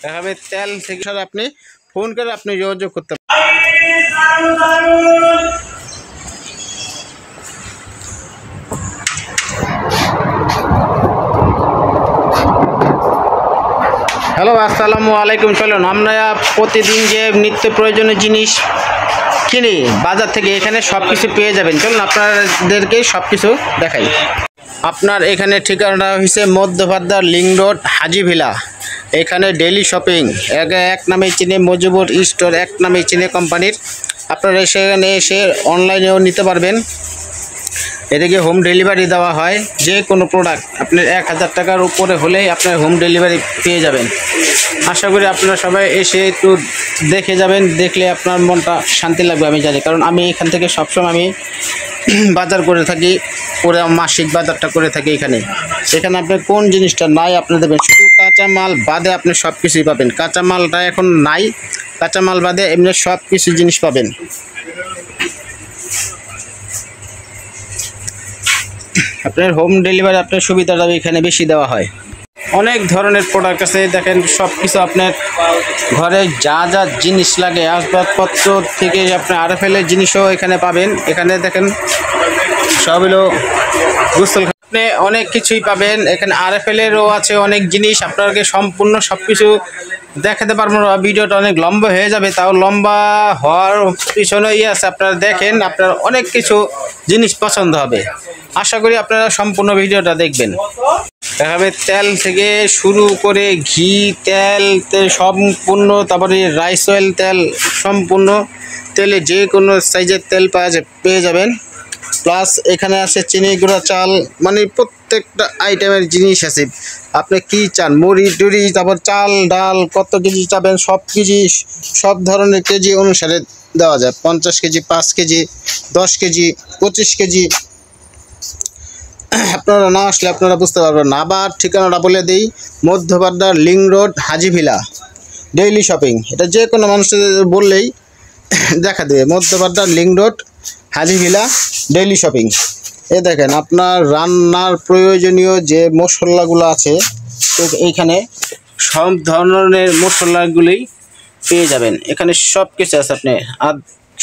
এভাবে তেল থেকে আপনি ফোন করে আপনি যোগাযোগ করতে পারেন। হ্যালো, আসসালামু আলাইকুম। চলুন আমরা প্রতিদিন যে নিত্য প্রয়োজনীয় জিনিস কিনি বাজার থেকে, এখানে সব কিছু পেয়ে যাবেন। চলুন আপনাদেরকে সব কিছু দেখাই। আপনার এখানে ঠিকানা হয়েছে মধ্যবাড্ডার লিংক রোড, হাজিভিলা। এখানে ডেইলি শপিং এক নামে চিনে, মজিবুর স্টোর এক নামে চিনে কোম্পানির। আপনারা সেখানে এসে অনলাইনেও নিতে পারবেন। এদিকে হোম ডেলিভারি দেওয়া হয়। যে কোনো প্রোডাক্ট আপনার 1000 টাকার উপরে হলেই আপনার হোম ডেলিভারি পেয়ে যাবেন। আশা করি আপনারা সবাই এসে একটু দেখে যাবেন, দেখলে আপনার মনটা শান্তি লাগবে আমি জানি, কারণ আমি এখান থেকে সবসময় আমি বাজার করে থাকি, করে মাসিক বাজারটা করে থাকি। এখানে আপনার কোন জিনিসটা নাই আপনি দেবেন, শুধু কাঁচামাল বাদে আপনি সব কিছুই পাবেন। কাঁচামালটা এখন নাই, কাঁচামাল বাদে এমনি সব কিছু জিনিস পাবেন। আপনার হোম ডেলিভারি আপনার সুবিধাটা এখানে বেশি দেওয়া হয়। অনেক ধরনের প্রোডাক্ট আছে, দেখেন সব কিছু আপনার ঘরে যা যা জিনিস লাগে, আসবাবপত্র থেকে আপনার আরএফএলের জিনিসও এখানে পাবেন। এখানে দেখেন সব হলো গোসল, আপনি অনেক কিছুই পাবেন এখানে। আরএফএলেরও আছে অনেক জিনিস, আপনাকে সম্পূর্ণ সব কিছু দেখাতে পারবো না, ভিডিওটা অনেক লম্বা হয়ে যাবে। তাও লম্বা হওয়ার পিছনেই আছে, আপনারা দেখেন, আপনার অনেক কিছু জিনিস পছন্দ হবে। আশা করি আপনারা সম্পূর্ণ ভিডিওটা দেখবেন। এভাবে তেল থেকে শুরু করে ঘি, তেল সম্পূর্ণ, তারপরে রাইস অয়েল তেল, সম্পূর্ণ তেলে যে কোনো সাইজের তেল পেয়ে যাবেন। প্লাস এখানে আছে চিনি গুঁড়া, চাল, মানে প্রত্যেকটা আইটেমের জিনিস আছে। আপনি কি চান, মুড়ি টুড়ি, তারপর চাল ডাল, কত কেজি চাবেন সব কেজি, সব ধরনের কেজি অনুসারে দেওয়া যায়। 50 কেজি, 5 কেজি, 10 কেজি, 25 কেজি। আপনারা না আসলে আপনারা বুঝতে পারবেন না। আবার ঠিকানাটা বলে দিই, মধ্যবাড্ডার link road, Hajivilla, daily shopping. এটা যে কোনো মানুষের বললেই দেখা দেবে। মধ্যবাড্ডার link road, Hajivilla, daily shopping. এ দেখেন আপনার রান্নার প্রয়োজনীয় যে মশলাগুলো আছে, তো এইখানে সব ধরনের মশলাগুলি পেয়ে যাবেন। এখানে সব কিছু আছে। আপনি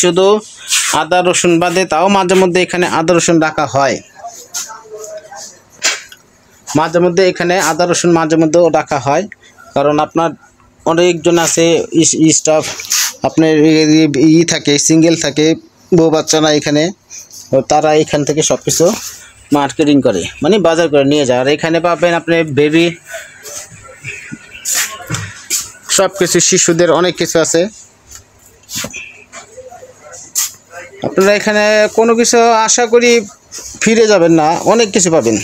শুধু আদা রসুন বাদে, তাও মাঝে মধ্যে এখানে আদা রসুন রাখা হয়। মাঝে মধ্যে এখানে আদা রসুন মাঝে মধ্যেও রাখা হয়, কারণ আপনার অনেকজন আছে স্টাফ, আপনার থাকে, সিঙ্গেল থাকে, বউ বাচ্চা না এখানে, তারা এখান থেকে সব কিছু মার্কেটিং করে, মানে বাজার করে নিয়ে যায়। আর এখানে পাবেন আপনি বেবি সব কিছু, শিশুদের অনেক কিছু আছে। আপনারা এখানে কোনো কিছু আশা করি ফিরে যাবেন না, অনেক কিছু পাবেন।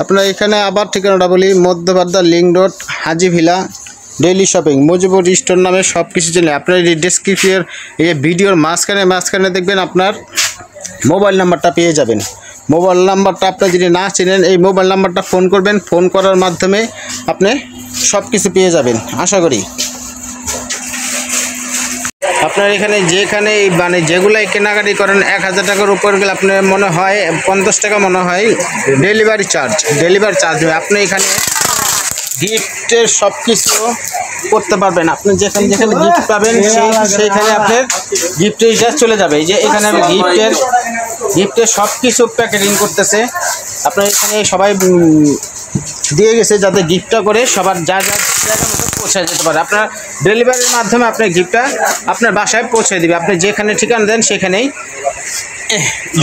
আপনারা এখানে আবার ঠিকানাটা বলি, Madhyabadda link road, Hajivilla, daily shopping, Mojibur store নামে সব কিছু জেনে আপনার এই ডেসক্রিপশন, এই ভিডিওর মাঝখানে দেখবেন আপনার মোবাইল নাম্বারটা পেয়ে যাবেন। মোবাইল নাম্বারটা আপনার যদি না চেনেন, এই মোবাইল নাম্বারটা ফোন করবেন, ফোন করার মাধ্যমে আপনি সব কিছু পেয়ে যাবেন আশা করি। আপনার এখানে যেখানে মানে যেগুলাই কেনাকাটি করেন 1000 টাকার উপর গেলে আপনার মনে হয় 50 টাকা মনে হয় ডেলিভারি চার্জ দেবে। আপনি এখানে গিফটের সব কিছু করতে পারবেন। আপনি যেখানে গিফট পাবেন সেইখানে আপনার গিফটের রিচার্জ চলে যাবে। এই যে এখানে আমি গিফটের সব কিছু প্যাকেটিং করতেছে। আপনার এখানে সবাই দিয়ে গেছে যাতে গিফটটা করে সবার যা জায়গা মতো পৌঁছে যেতে পারে। আপনার ডেলিভারির মাধ্যমে আপনার গিফটটা আপনার বাসায় পৌঁছে দেবে। আপনি যেখানে ঠিকানা দেন সেখানেই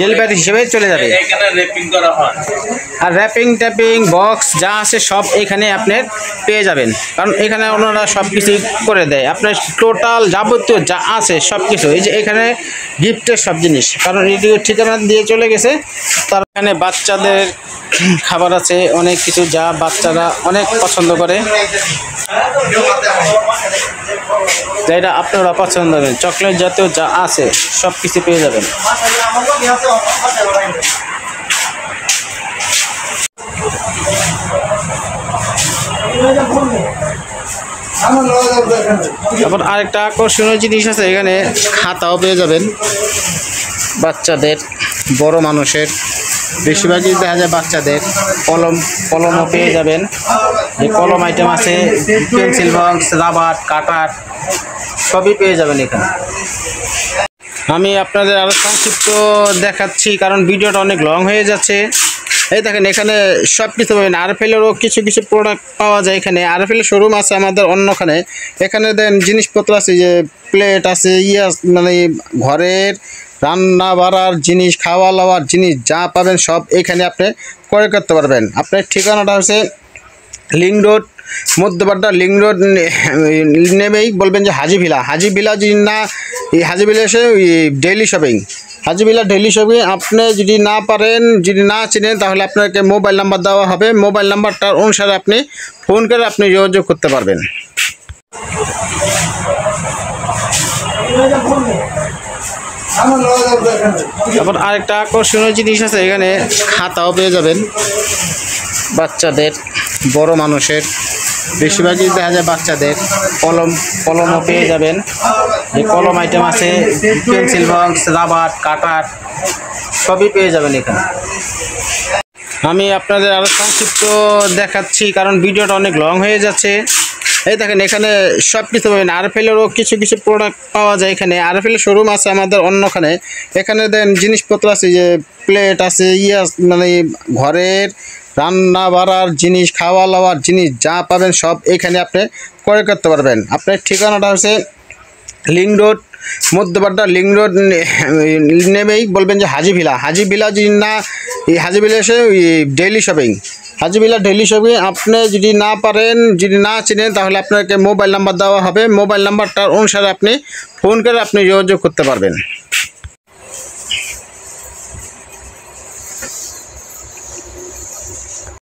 ডেলিভারি হিসেবে চলে যাবে। আর র্যাপিং ট্যাপিং বক্স যা আছে সব এখানে আপনার পেয়ে যাবেন, কারণ এখানে ওনারা সব কিছু করে দেয়। আপনার টোটাল যাবতীয় যা আছে সব কিছু, এই যে এখানে গিফটের সব জিনিস, কারণ রেডিও ঠিকানা দিয়ে চলে গেছে। তার এখানে বাচ্চাদের খাবার আছে অনেক কিছু, যা বাচ্চারা অনেক পছন্দ করে, যেটা আপনারা পছন্দ করেন। চকলেট জাতীয় যা আছে সব কিছু পেয়ে যাবেন। তারপর আরেকটা আকর্ষণীয় জিনিস আছে, এখানে খাতাও পেয়ে যাবেন, বাচ্চাদের, বড় মানুষের বেশিরভাগই দেখা যায় বাচ্চাদের। কলমও পেয়ে যাবেন, এই কলম আইটেম আছে, পেন্সিল বক্স, রাবার, কাটার সবই পেয়ে যাবেন এখানে। আমি আপনাদের আরও সংক্ষিপ্ত দেখাচ্ছি কারণ ভিডিওটা অনেক লং হয়ে যাচ্ছে। এই দেখেন এখানে সব কিছু পাবেন। আরএফএলেরও কিছু কিছু প্রোডাক্ট পাওয়া যায় এখানে। আরএফএলের শোরুম আছে আমাদের অন্যখানে। এখানে দেন জিনিসপত্র আছে, যে প্লেট আছে, মানে ঘরের রান্না বাড়ার জিনিস, খাওয়া দাওয়ার জিনিস যা পাবেন সব এখানে আপনি ক্রয় করতে পারবেন। আপনার ঠিকানাটা হচ্ছে link road, Madhya Badda link road নেমেই বলবেন যে হাজি ভিলা যদি না, এই হাজি ভিলা এসে ডেইলি শপিং, হাজি ভিলা ডেইলি শপিং। আপনি যদি না পারেন, যদি না চিনেন, তাহলে আপনাকে মোবাইল নাম্বার দেওয়া হবে। মোবাইল নাম্বারটার অনুসারে আপনি ফোন করে আপনি যোগাযোগ করতে পারবেন। তারপর আরেকটা আকর্ষণীয় জিনিস আছে এখানে, খাতাও পেয়ে যাবেন বাচ্চাদের, বড় মানুষের। বেশিরভাগই দেখা যায় বাচ্চাদের। কলমও পেয়ে যাবেন, এই কলম আইটেম আছে, পেন্সিল বক্স, রাবার, কাটার সবই পেয়ে যাবেন এখানে। আমি আপনাদের আরও সংক্ষিপ্ত দেখাচ্ছি কারণ ভিডিওটা অনেক লং হয়ে যাচ্ছে। এই দেখেন এখানে সব কিছু পাবেন। আরএফএলেরও কিছু কিছু প্রোডাক্ট পাওয়া যায় এখানে। আরএফএলের শোরুম আছে আমাদের অন্যখানে। এখানে দেন জিনিসপত্র আছে, যে প্লেট আছে, মানে ঘরের রান্না বাড়ার জিনিস, খাওয়া দাওয়ার জিনিস যা পাবেন সব এখানে আপনি ক্রয় করতে পারবেন। আপনার ঠিকানাটা হচ্ছে link road, Madhya Badda link road নেমেই বলবেন যে হাজি ভিলা যদি না, এই হাজি ভিলা এসে ডেইলি শপিং, হাজি ভিলা ডেইলি শপিং। আপনি যদি না পারেন, যদি না চিনেন, তাহলে আপনাকে মোবাইল নাম্বার দেওয়া হবে। মোবাইল নাম্বারটার অনুসারে আপনি ফোন করে আপনি যোগাযোগ করতে পারবেন।